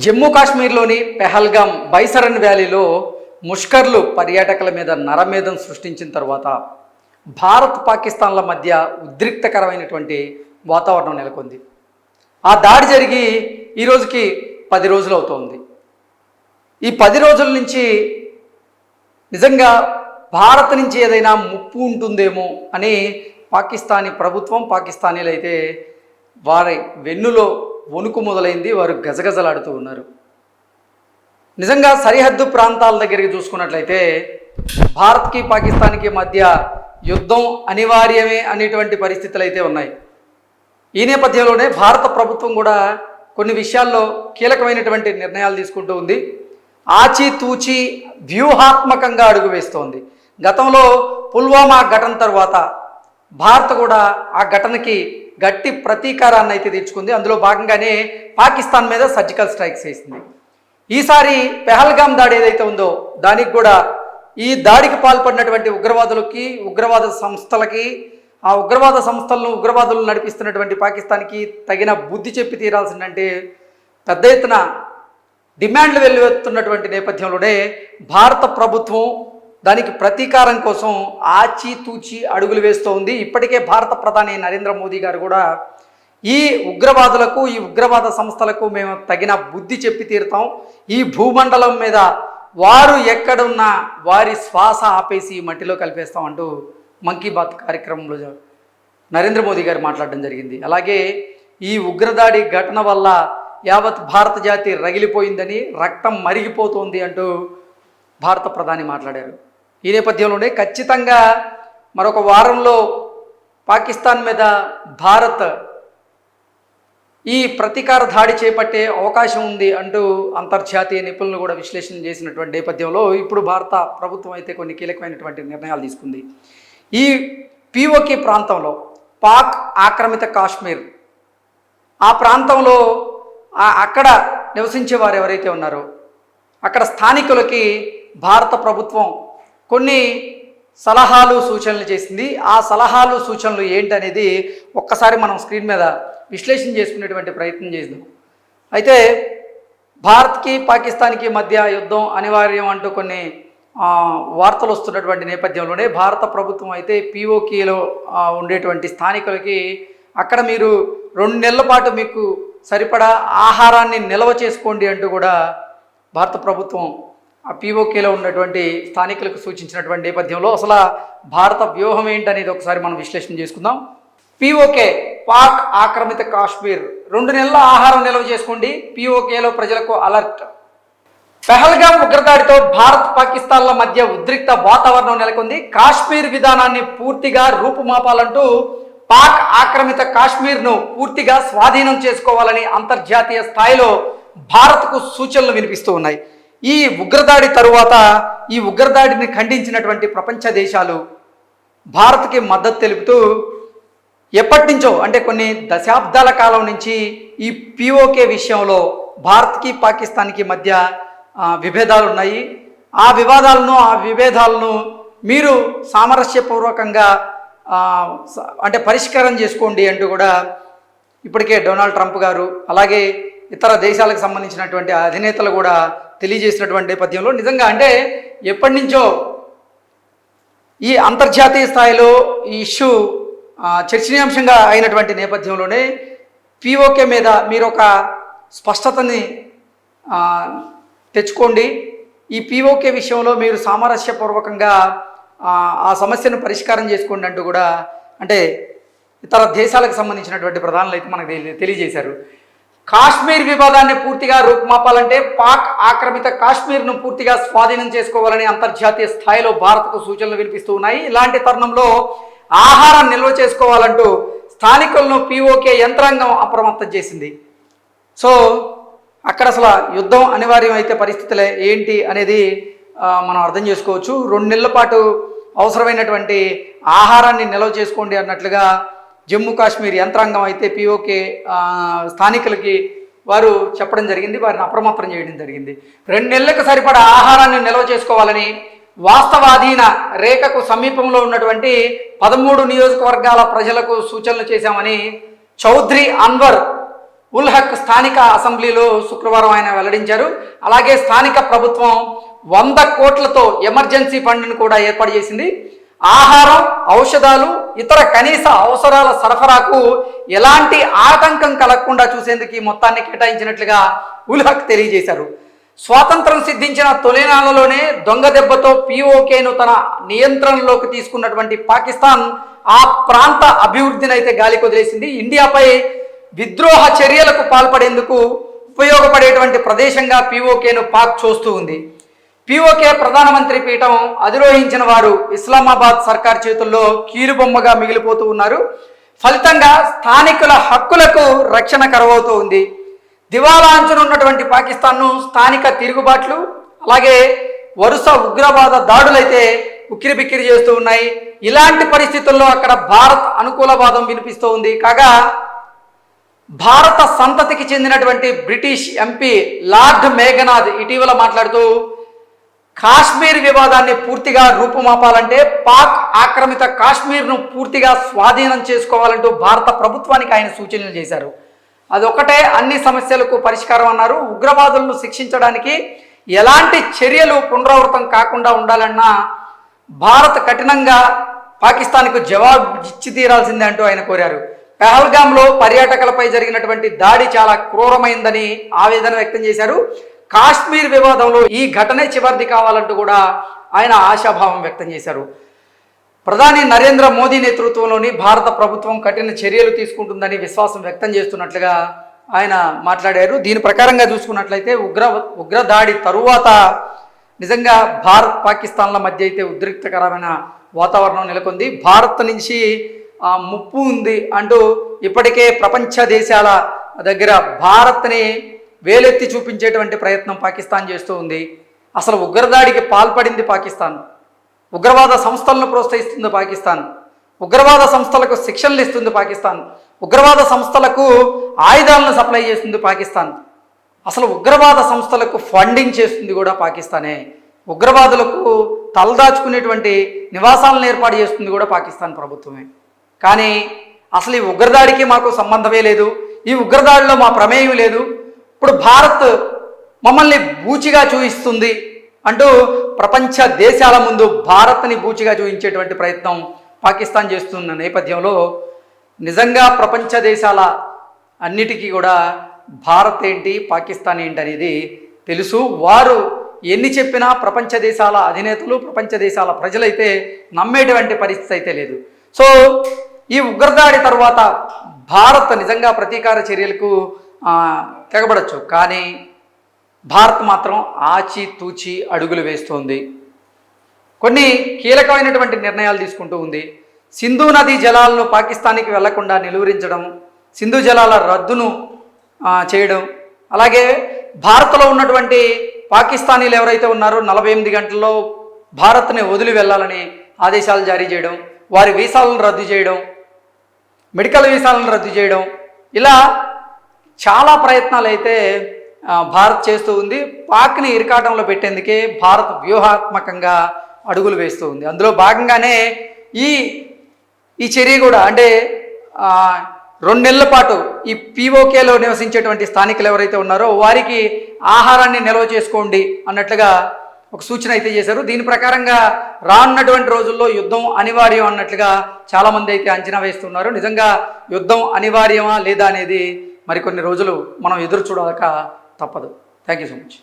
జమ్మూ కాశ్మీర్లోని పెహల్గాం బైసరన్ వ్యాలీలో ముష్కర్లు పర్యాటకుల మీద నరమేధం సృష్టించిన తర్వాత భారత్ పాకిస్తాన్ల మధ్య ఉద్రిక్తకరమైనటువంటి వాతావరణం నెలకొంది. ఆ దాడి జరిగి ఈరోజుకి 10 రోజులు అవుతోంది. ఈ 10 రోజుల నుంచి నిజంగా భారత్ నుంచి ఏదైనా ముప్పు ఉంటుందేమో అని పాకిస్తానీ ప్రభుత్వం, పాకిస్తానీలు అయితే వారి వెన్నులో వణుకు మొదలైంది. వారు గజగజలాడుతూ ఉన్నారు. నిజంగా సరిహద్దు ప్రాంతాల దగ్గరికి చూసుకున్నట్లయితే భారత్కి పాకిస్తాన్కి మధ్య యుద్ధం అనివార్యమే అనేటువంటి పరిస్థితులు అయితే ఉన్నాయి. ఈ నేపథ్యంలోనే భారత ప్రభుత్వం కూడా కొన్ని విషయాల్లో కీలకమైనటువంటి నిర్ణయాలు తీసుకుంటూ ఉంది. ఆచితూచి వ్యూహాత్మకంగా అడుగు వేస్తోంది. గతంలో పుల్వామా ఘటన తర్వాత భారత్ కూడా ఆ ఘటనకి గట్టి ప్రతీకారాన్ని అయితే తీర్చుకుంది. అందులో భాగంగానే పాకిస్తాన్ మీద సర్జికల్ స్ట్రైక్స్ వేసింది. ఈసారి పెహల్గాం దాడి ఏదైతే ఉందో దానికి కూడా ఈ దాడికి పాల్పడినటువంటి ఉగ్రవాదులకి, ఉగ్రవాద సంస్థలకి, ఆ ఉగ్రవాద సంస్థలను ఉగ్రవాదులు నడిపిస్తున్నటువంటి పాకిస్తాన్కి తగిన బుద్ధి చెప్పి తీరాల్సిందంటే పెద్ద ఎత్తున డిమాండ్లు వెల్లువెత్తున్నటువంటి నేపథ్యంలోనే భారత ప్రభుత్వం దానికి ప్రతీకారం కోసం ఆచితూచి అడుగులు వేస్తూ ఉంది. ఇప్పటికే భారత ప్రధాని నరేంద్ర మోదీ గారు కూడా ఈ ఉగ్రవాదులకు, ఈ ఉగ్రవాద సంస్థలకు మేము తగిన బుద్ధి చెప్పి తీరుతాం, ఈ భూమండలం మీద వారు ఎక్కడున్నా వారి శ్వాస ఆపేసి మట్టిలో కలిపేస్తాం అంటూ మన్ కీ బాత్ కార్యక్రమంలో నరేంద్ర మోదీ గారు మాట్లాడడం జరిగింది. అలాగే ఈ ఉగ్రదాడి ఘటన వల్ల యావత్ భారత జాతి రగిలిపోయిందని, రక్తం మరిగిపోతోంది అంటూ భారత ప్రధాని మాట్లాడారు. ఈ నేపథ్యంలోనే ఖచ్చితంగా మరొక వారంలో పాకిస్తాన్ మీద భారత్ ఈ ప్రతీకార దాడి చేపట్టే అవకాశం ఉంది అంటూ అంతర్జాతీయ నిపుణులు కూడా విశ్లేషణ చేసినటువంటి నేపథ్యంలో ఇప్పుడు భారత ప్రభుత్వం అయితే కొన్ని కీలకమైనటువంటి నిర్ణయాలు తీసుకుంది. ఈ పిఓకే ప్రాంతంలో, పాక్ ఆక్రమిత కాశ్మీర్, ఆ ప్రాంతంలో అక్కడ నివసించే వారు ఎవరైతే ఉన్నారో అక్కడ స్థానికులకి భారత ప్రభుత్వం కొన్ని సలహాలు, సూచనలు చేసింది. ఆ సలహాలు, సూచనలు ఏంటనేది ఒక్కసారి మనం స్క్రీన్ మీద విశ్లేషణ చేసుకునేటువంటి ప్రయత్నం చేద్దాం. అయితే భారత్కి పాకిస్తాన్కి మధ్య యుద్ధం అనివార్యం అంటూ కొన్ని వార్తలు వస్తున్నటువంటి నేపథ్యంలోనే భారత ప్రభుత్వం అయితే పిఓకేలో ఉండేటువంటి స్థానికులకి అక్కడ మీరు 2 నెలల పాటు మీకు సరిపడా ఆహారాన్ని నిల్వ చేసుకోండి అంటూ కూడా భారత ప్రభుత్వం ఆ పిఓకేలో ఉన్నటువంటి స్థానికులకు సూచించినటువంటి నేపథ్యంలో అసలు భారత వ్యూహం ఏంటనేది ఒకసారి మనం విశ్లేషణ చేసుకుందాం. పిఓకే, పాక్ ఆక్రమిత కాశ్మీర్, 2 నెలల ఆహారం నిల్వ చేసుకోండి, పిఓకేలో ప్రజలకు అలర్ట్. పెహల్గాం ఉగ్రదాడితో భారత్ పాకిస్తాన్ల మధ్య ఉద్రిక్త వాతావరణం నెలకొంది. కాశ్మీర్ విధానాన్ని పూర్తిగా రూపుమాపాలంటూ పాక్ ఆక్రమిత కాశ్మీర్ను పూర్తిగా స్వాధీనం చేసుకోవాలని అంతర్జాతీయ స్థాయిలో భారత్కు సూచనలు వినిపిస్తూ ఉన్నాయి. ఈ ఉగ్రదాడి తరువాత ఈ ఉగ్రదాడిని ఖండించినటువంటి ప్రపంచ దేశాలు భారత్కి మద్దతు తెలుపుతూ ఎప్పటి నుంచో, అంటే కొన్ని దశాబ్దాల కాలం నుంచి ఈ పిఓకే విషయంలో భారత్కి పాకిస్తాన్కి మధ్య విభేదాలు ఉన్నాయి. ఆ విభేదాలను మీరు సామరస్యపూర్వకంగా అంటే పరిష్కారం చేసుకోండి అంటూ కూడా ఇప్పటికే డొనాల్డ్ ట్రంప్ గారు, అలాగే ఇతర దేశాలకు సంబంధించినటువంటి అధినేతలు కూడా తెలియజేసినటువంటి నేపథ్యంలో నిజంగా అంటే ఎప్పటి నుంచో ఈ అంతర్జాతీయ స్థాయిలో ఈ ఇష్యూ చర్చనీయాంశంగా అయినటువంటి నేపథ్యంలోనే పిఓకే మీద మీరు ఒక స్పష్టతని తెచ్చుకోండి, ఈ పిఓకే విషయంలో మీరు సామరస్యపూర్వకంగా ఆ సమస్యను పరిష్కారం చేసుకోండి అంటూ కూడా అంటే ఇతర దేశాలకు సంబంధించినటువంటి ప్రధానులు అయితే మనకు తెలియజేశారు. కాశ్మీర్ వివాదాన్ని పూర్తిగా రూపుమాపాలంటే పాక్ ఆక్రమిత కాశ్మీర్ను పూర్తిగా స్వాధీనం చేసుకోవాలని అంతర్జాతీయ స్థాయిలో భారత్కు సూచనలు వినిపిస్తూ ఉన్నాయి. ఇలాంటి తరుణంలో ఆహారం నిల్వ చేసుకోవాలంటూ స్థానికులను పిఓకే యంత్రాంగం అప్రమత్తం చేసింది. సో అక్కడ అసలు యుద్ధం అనివార్యం అయితే పరిస్థితులే ఏంటి అనేది మనం అర్థం చేసుకోవచ్చు. 2 నెలల పాటు అవసరమైనటువంటి ఆహారాన్ని నిల్వ చేసుకోండి అన్నట్లుగా జమ్మూ కాశ్మీర్ యంత్రాంగం అయితే పిఓకే స్థానికులకి వారు చెప్పడం జరిగింది, వారిని అప్రమత్తం చేయడం జరిగింది. 2 నెలలకు సరిపడా ఆహారాన్ని నిల్వ చేసుకోవాలని వాస్తవాధీన రేఖకు సమీపంలో ఉన్నటువంటి 13 నియోజకవర్గాల ప్రజలకు సూచనలు చేశామని చౌదరి అన్వర్ ఉల్ హక్ స్థానిక అసెంబ్లీలో శుక్రవారం ఆయన వెల్లడించారు. అలాగే స్థానిక ప్రభుత్వం 100 కోట్లతో ఎమర్జెన్సీ ఫండ్ను కూడా ఏర్పాటు చేసింది. ఆహారం, ఔషధాలు, ఇతర కనీస అవసరాల సరఫరాకు ఎలాంటి ఆటంకం కలగకుండా చూసేందుకు ఈ మొత్తాన్ని కేటాయించినట్లుగా ఉల్ హక్ తెలియజేశారు. స్వాతంత్రం సిద్ధించిన తొలినాళ్లలోనే దొంగ దెబ్బతో పీఓకేను తన నియంత్రణలోకి తీసుకున్నటువంటి పాకిస్తాన్ ఆ ప్రాంత అభివృద్ధిని అయితే గాలికి వదిలేసింది. ఇండియాపై విద్రోహ చర్యలకు పాల్పడేందుకు ఉపయోగపడేటువంటి ప్రదేశంగా పీఓకేను పాక్ చూస్తూ ఉంది. పీఓకే ప్రధానమంత్రి పీఠం అధిరోహించిన వారు ఇస్లామాబాద్ సర్కార్ చేతుల్లో కీలుబొమ్మగా మిగిలిపోతూ ఉన్నారు. ఫలితంగా స్థానికుల హక్కులకు రక్షణ కరువవుతూ ఉంది. దివాలా అంచునున్నటువంటి పాకిస్తాన్ను స్థానిక తిరుగుబాట్లు, అలాగే వరుస ఉగ్రవాద దాడులైతే ఉక్కిరిబిక్కిరి చేస్తూ ఉన్నాయి. ఇలాంటి పరిస్థితుల్లో అక్కడ భారత్ అనుకూల వాదం వినిపిస్తూ ఉంది. కాగా భారత సంతతికి చెందినటువంటి బ్రిటిష్ ఎంపీ లార్డ్ మేఘనాథ్ ఇటీవల మాట్లాడుతూ కాశ్మీర్ వివాదాన్ని పూర్తిగా రూపుమాపాలంటే పాక్ ఆక్రమిత కాశ్మీర్ను పూర్తిగా స్వాధీనం చేసుకోవాలంటూ భారత ప్రభుత్వానికి ఆయన సూచనలు చేశారు. అదొకటే అన్ని సమస్యలకు పరిష్కారం అన్నారు. ఉగ్రవాదులను శిక్షించడానికి ఎలాంటి చర్యలు పునరావృతం కాకుండా ఉండాలన్నా భారత్ కఠినంగా పాకిస్తాన్కు జవాబు ఇచ్చి తీరాల్సిందే అంటూ ఆయన కోరారు. పెహల్గాంలో పర్యాటకులపై జరిగినటువంటి దాడి చాలా క్రూరమైందని ఆవేదన వ్యక్తం చేశారు. కాశ్మీర్ వివాదంలో ఈ ఘటనే చివరిది కావాలంటూ కూడా ఆయన ఆశాభావం వ్యక్తం చేశారు. ప్రధాని నరేంద్ర మోదీ నేతృత్వంలోని భారత ప్రభుత్వం కఠిన చర్యలు తీసుకుంటుందని విశ్వాసం వ్యక్తం చేస్తున్నట్లుగా ఆయన మాట్లాడారు. దీని ప్రకారంగా చూసుకున్నట్లయితే ఉగ్రదాడి తరువాత నిజంగా భారత్ పాకిస్తాన్ల మధ్య అయితే ఉద్రిక్తకరమైన వాతావరణం నెలకొంది. భారత్ నుంచి ముప్పు ఉంది అంటూ ఇప్పటికే ప్రపంచ దేశాల దగ్గర భారత్ని వేలెత్తి చూపించేటువంటి ప్రయత్నం పాకిస్తాన్ చేస్తూ ఉంది. అసలు ఉగ్రదాడికి పాల్పడింది పాకిస్తాన్, ఉగ్రవాద సంస్థలను ప్రోత్సహిస్తుంది పాకిస్తాన్, ఉగ్రవాద సంస్థలకు శిక్షణలు ఇస్తుంది పాకిస్తాన్, ఉగ్రవాద సంస్థలకు ఆయుధాలను సప్లై చేస్తుంది పాకిస్తాన్, అసలు ఉగ్రవాద సంస్థలకు ఫండింగ్ చేస్తుంది కూడా పాకిస్తానే, ఉగ్రవాదులకు తలదాచుకునేటువంటి నివాసాలను ఏర్పాటు చేస్తుంది కూడా పాకిస్తాన్ ప్రభుత్వమే. కానీ అసలు ఈ ఉగ్రదాడికి మాకు సంబంధమే లేదు, ఈ ఉగ్రదాడిలో మా ప్రమేయం లేదు, ఇప్పుడు భారత్ మమ్మల్ని బూచిగా చూపిస్తుంది అంటూ ప్రపంచ దేశాల ముందు భారత్ని బూచిగా చూపించేటువంటి ప్రయత్నం పాకిస్తాన్ చేస్తున్న నేపథ్యంలో నిజంగా ప్రపంచ దేశాల అన్నిటికీ కూడా భారత్ ఏంటి, పాకిస్తాన్ ఏంటి అనేది తెలుసు. వారు ఎన్ని చెప్పినా ప్రపంచ దేశాల అధినేతలు, ప్రపంచ దేశాల ప్రజలైతే నమ్మేటువంటి పరిస్థితి అయితే లేదు. సో ఈ ఉగ్రదాడి తర్వాత భారత్ నిజంగా ప్రతీకార చర్యలకు తెగబడచ్చు, కానీ భారత్ మాత్రం ఆచితూచి అడుగులు వేస్తోంది. కొన్ని కీలకమైనటువంటి నిర్ణయాలు తీసుకుంటూ ఉంది. సింధు నదీ జలాలను పాకిస్తాన్కి వెళ్లకుండా నిలువరించడం, సింధు జలాల రద్దును చేయడం, అలాగే భారత్లో ఉన్నటువంటి పాకిస్తానీలు ఎవరైతే ఉన్నారో 48 గంటల్లో భారత్ని వదిలి వెళ్ళాలని ఆదేశాలు జారీ చేయడం, వారి వీసాలను రద్దు చేయడం, మెడికల్ వీసాలను రద్దు చేయడం, ఇలా చాలా ప్రయత్నాలు అయితే భారత్ చేస్తూ ఉంది. పాక్ని ఇరకాటంలో పెట్టేందుకే భారత్ వ్యూహాత్మకంగా అడుగులు వేస్తూ ఉంది. అందులో భాగంగానే ఈ చర్య కూడా, అంటే 2 నెలల పాటు ఈ పీఓకేలో నివసించేటువంటి స్థానికులు ఎవరైతే ఉన్నారో వారికి ఆహారాన్ని నిల్వ చేసుకోండి అన్నట్లుగా ఒక సూచన అయితే చేశారు. దీని ప్రకారంగా రానున్నటువంటి రోజుల్లో యుద్ధం అనివార్యం అన్నట్లుగా చాలామంది అయితే అంచనా వేస్తున్నారు. నిజంగా యుద్ధం అనివార్యమా లేదా అనేది మరికొన్ని రోజులు మనం ఎదురు చూడక తప్పదు. Thank you so much.